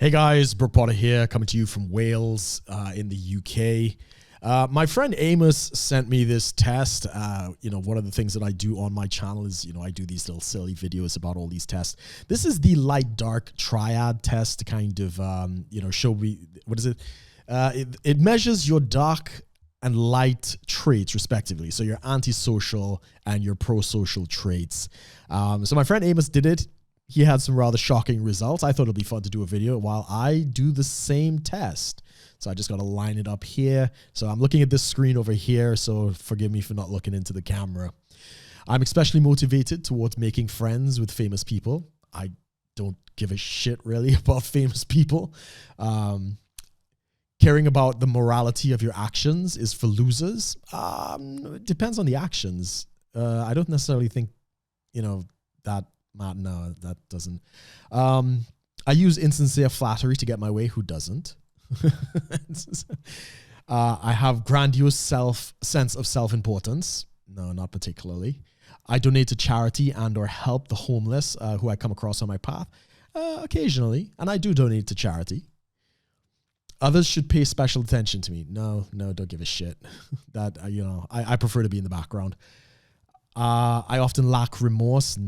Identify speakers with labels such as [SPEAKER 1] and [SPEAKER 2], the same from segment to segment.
[SPEAKER 1] Hey guys, Brook Potter here, coming to you from Wales in the UK. My friend Amos sent me this test. One of the things that I do on my channel is, I do these little silly videos about all these tests. This is the light-dark triad test to kind of, show me, what is it? It measures your dark and light traits respectively. So your antisocial and your pro-social traits. So my friend Amos did it. He had some rather shocking results. I thought it'd be fun to do a video while I do the same test. So I just got to line it up here. So I'm looking at this screen over here. So forgive me for not looking into the camera. I'm especially motivated towards making friends with famous people. I don't give a shit really about famous people. Caring about the morality of your actions is for losers. It depends on the actions. I don't necessarily think, that. No, that doesn't. I use insincere flattery to get my way. Who doesn't? I have grandiose sense of self-importance. No, not particularly. I donate to charity and or help the homeless who I come across on my path. Occasionally, and I do donate to charity. Others should pay special attention to me. No, don't give a shit. That I prefer to be in the background. I often lack remorse.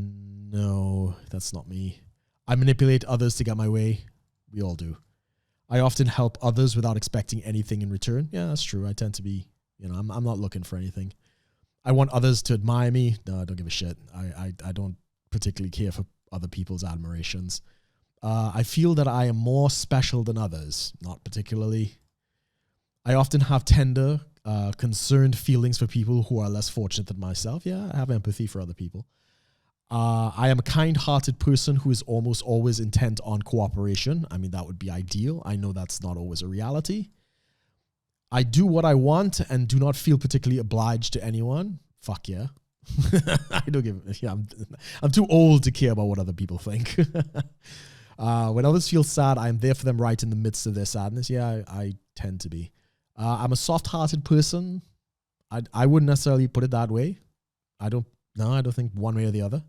[SPEAKER 1] No, that's not me. I manipulate others to get my way. We all do. I often help others without expecting anything in return. Yeah, that's true. I tend to be, I'm not looking for anything. I want others to admire me. No, I don't give a shit. I don't particularly care for other people's admirations. I feel that I am more special than others. Not particularly. I often have tender, concerned feelings for people who are less fortunate than myself. Yeah, I have empathy for other people. I am a kind-hearted person who is almost always intent on cooperation. I mean, that would be ideal. I know that's not always a reality. I do what I want and do not feel particularly obliged to anyone. Fuck yeah. I don't give. Yeah, I'm too old to care about what other people think. When others feel sad, I am there for them right in the midst of their sadness. Yeah, I tend to be. I'm a soft-hearted person. I wouldn't necessarily put it that way. I don't think one way or the other.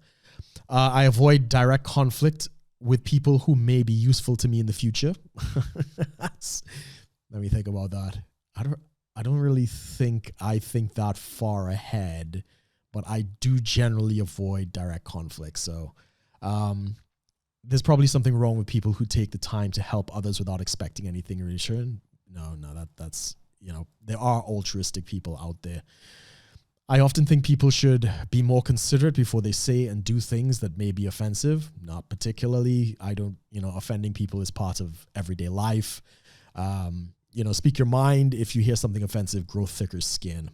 [SPEAKER 1] I avoid direct conflict with people who may be useful to me in the future. Let me think about that. I don't really think I think that far ahead, but I do generally avoid direct conflict. So there's probably something wrong with people who take the time to help others without expecting anything in return. No, that's there are altruistic people out there. I often think people should be more considerate before they say and do things that may be offensive. Not particularly. I don't, offending people is part of everyday life. Speak your mind. If you hear something offensive, grow thicker skin.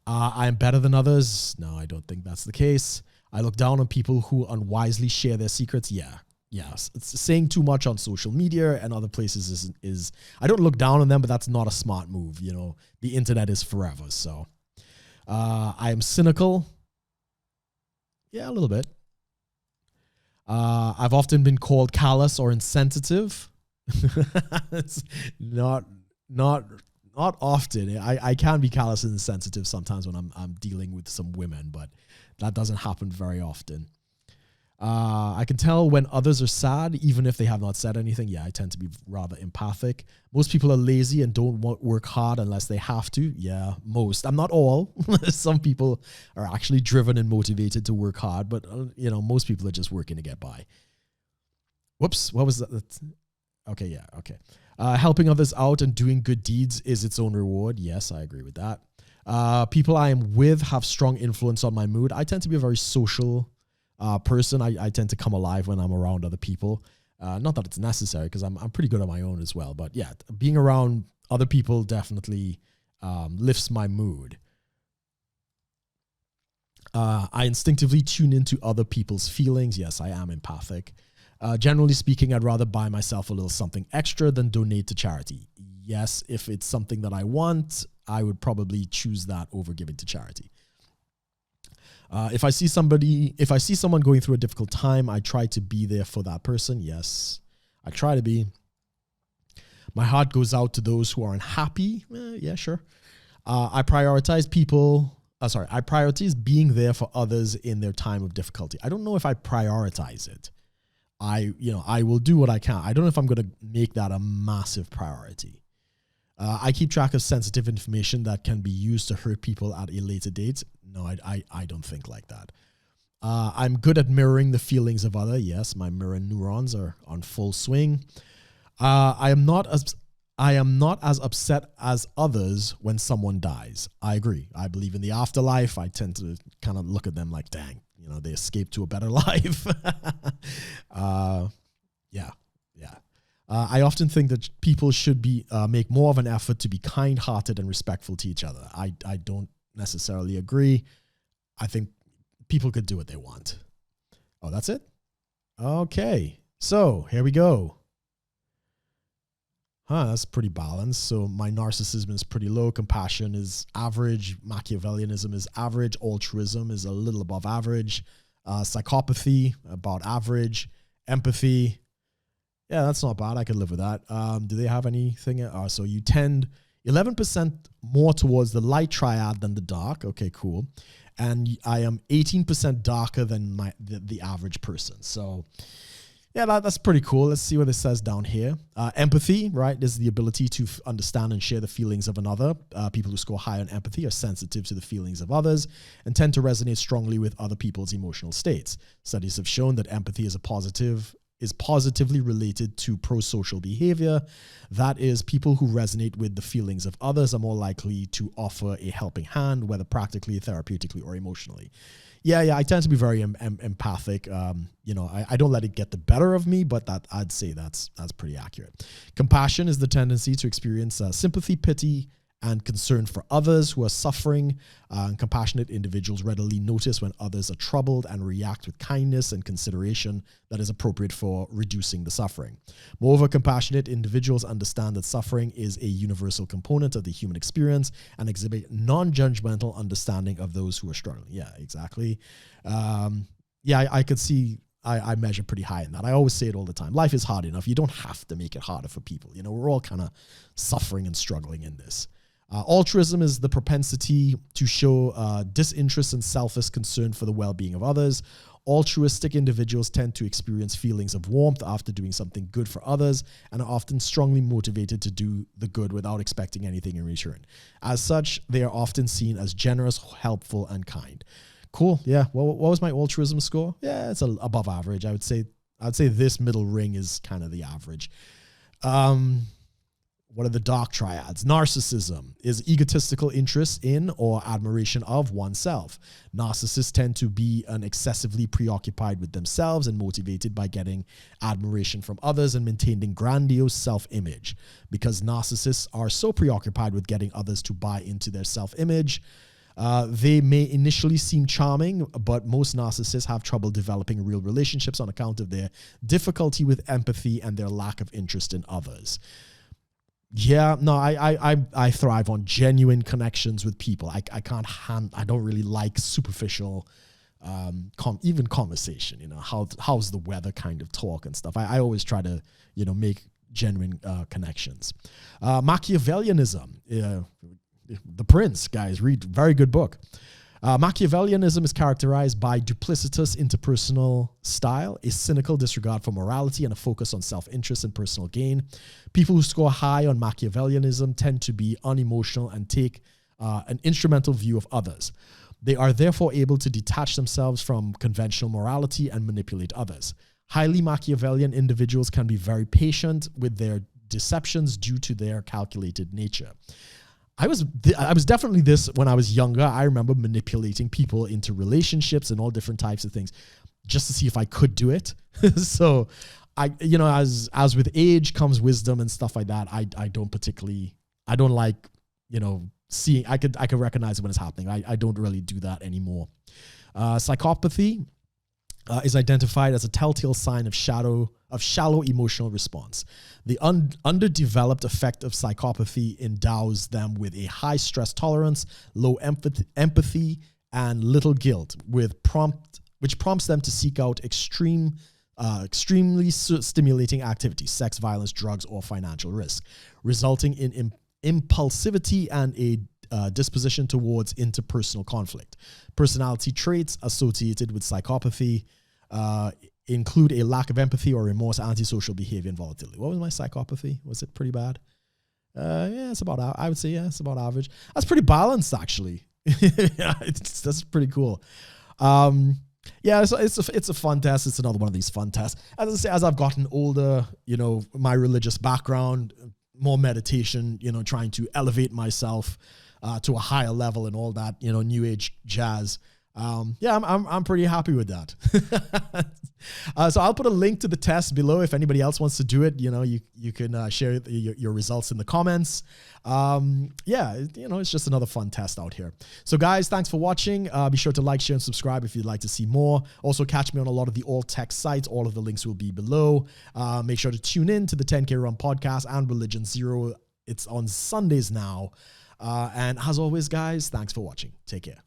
[SPEAKER 1] I am better than others. No, I don't think that's the case. I look down on people who unwisely share their secrets. Yeah. Yes. It's saying too much on social media and other places is I don't look down on them, but that's not a smart move. The internet is forever. So. I am cynical. Yeah, a little bit. I've often been called callous or insensitive. It's not often. I can be callous and insensitive sometimes when I'm dealing with some women, but that doesn't happen very often. I can tell when others are sad, even if they have not said anything. Yeah, I tend to be rather empathic. Most people are lazy and don't work hard unless they have to. Yeah, most. I'm not all. Some people are actually driven and motivated to work hard, but most people are just working to get by. Whoops, what was that? Okay, yeah, okay. Helping others out and doing good deeds is its own reward. Yes, I agree with that. People I am with have strong influence on my mood. I tend to be a very social person. I tend to come alive when I'm around other people. Not that it's necessary because I'm pretty good on my own as well. But yeah, being around other people definitely lifts my mood. I instinctively tune into other people's feelings. Yes, I am empathic. Generally speaking, I'd rather buy myself a little something extra than donate to charity. Yes, if it's something that I want, I would probably choose that over giving to charity. If I see someone going through a difficult time, I try to be there for that person. Yes, I try to be. My heart goes out to those who are unhappy. Yeah, sure. I prioritize being there for others in their time of difficulty. I don't know if I prioritize it. I will do what I can. I don't know if I'm going to make that a massive priority. I keep track of sensitive information that can be used to hurt people at a later date. No, I don't think like that. I'm good at mirroring the feelings of others. Yes, my mirror neurons are on full swing. I am not as upset as others when someone dies. I agree. I believe in the afterlife. I tend to kind of look at them like, dang, they escaped to a better life. Yeah. I often think that people should make more of an effort to be kind-hearted and respectful to each other. I don't necessarily agree. I think people could do what they want. Oh, that's it? Okay. So here we go. That's pretty balanced. So my narcissism is pretty low. Compassion is average. Machiavellianism is average. Altruism is a little above average. Psychopathy, about average. Empathy, yeah, that's not bad. I could live with that. Do they have anything? So you tend 11% more towards the light triad than the dark. Okay, cool. And I am 18% darker than the average person. So yeah, that's pretty cool. Let's see what it says down here. Empathy, right? This is the ability to understand and share the feelings of another. People who score high on empathy are sensitive to the feelings of others and tend to resonate strongly with other people's emotional states. Studies have shown that empathy is positively related to pro-social behavior. That is, people who resonate with the feelings of others are more likely to offer a helping hand, whether practically, therapeutically, or emotionally. Yeah, I tend to be very empathic. I don't let it get the better of me, but that I'd say that's pretty accurate. Compassion is the tendency to experience sympathy, pity, and concern for others who are suffering. Compassionate individuals readily notice when others are troubled and react with kindness and consideration that is appropriate for reducing the suffering. Moreover, compassionate individuals understand that suffering is a universal component of the human experience and exhibit non-judgmental understanding of those who are struggling. Yeah, exactly. I could see I measure pretty high in that. I always say it all the time. Life is hard enough. You don't have to make it harder for people. We're all kind of suffering and struggling in this. Altruism is the propensity to show disinterest and selfish concern for the well-being of others. Altruistic individuals tend to experience feelings of warmth after doing something good for others and are often strongly motivated to do the good without expecting anything in return. As such, they are often seen as generous, helpful, and kind. Cool. Yeah. What was my altruism score? Yeah, it's above average. I would say this middle ring is kind of the average. What are the dark triads? Narcissism is egotistical interest in or admiration of oneself. Narcissists tend to be excessively preoccupied with themselves and motivated by getting admiration from others and maintaining grandiose self-image. Because narcissists are so preoccupied with getting others to buy into their self-image, they may initially seem charming, but most narcissists have trouble developing real relationships on account of their difficulty with empathy and their lack of interest in others. Yeah, no, I thrive on genuine connections with people. I don't really like superficial, even conversation. How's the weather kind of talk and stuff. I always try to make genuine connections. Machiavellianism, The Prince, guys, read, very good book. Machiavellianism is characterized by duplicitous interpersonal style, a cynical disregard for morality, and a focus on self-interest and personal gain. People who score high on Machiavellianism tend to be unemotional and take an instrumental view of others. They are therefore able to detach themselves from conventional morality and manipulate others. Highly Machiavellian individuals can be very patient with their deceptions due to their calculated nature. I was definitely this when I was younger. I remember manipulating people into relationships and all different types of things just to see if I could do it. So as with age comes wisdom and stuff like that. I don't like, seeing, I could recognize it when it's happening. I don't really do that anymore. Psychopathy is identified as a telltale sign of shallow emotional response. The underdeveloped effect of psychopathy endows them with a high stress tolerance, low empathy, and little guilt, which prompts them to seek out extremely stimulating activities, sex, violence, drugs, or financial risk, resulting in impulsivity and a disposition towards interpersonal conflict. Personality traits associated with psychopathy include a lack of empathy or remorse, antisocial behavior, and volatility. What was my psychopathy? Was it pretty bad? Yeah, it's about, I would say, yeah, it's about average. That's pretty balanced, actually. Yeah, that's pretty cool. Yeah, so it's a fun test. It's another one of these fun tests. As I say, as I've gotten older, you know, my religious background, more meditation, you know, trying to elevate myself to a higher level and all that, you know, new age jazz. Yeah, I'm pretty happy with that. So I'll put a link to the test below if anybody else wants to do it. You know, you can share your results in the comments. Yeah, you know, it's just another fun test out here. So guys, thanks for watching. Be sure to like, share, and subscribe if you'd like to see more. Also catch me on a lot of the alt tech sites. All of the links will be below. Make sure to tune in to the 10K Run podcast and Religion Zero. It's on Sundays now. And as always, guys, thanks for watching. Take care.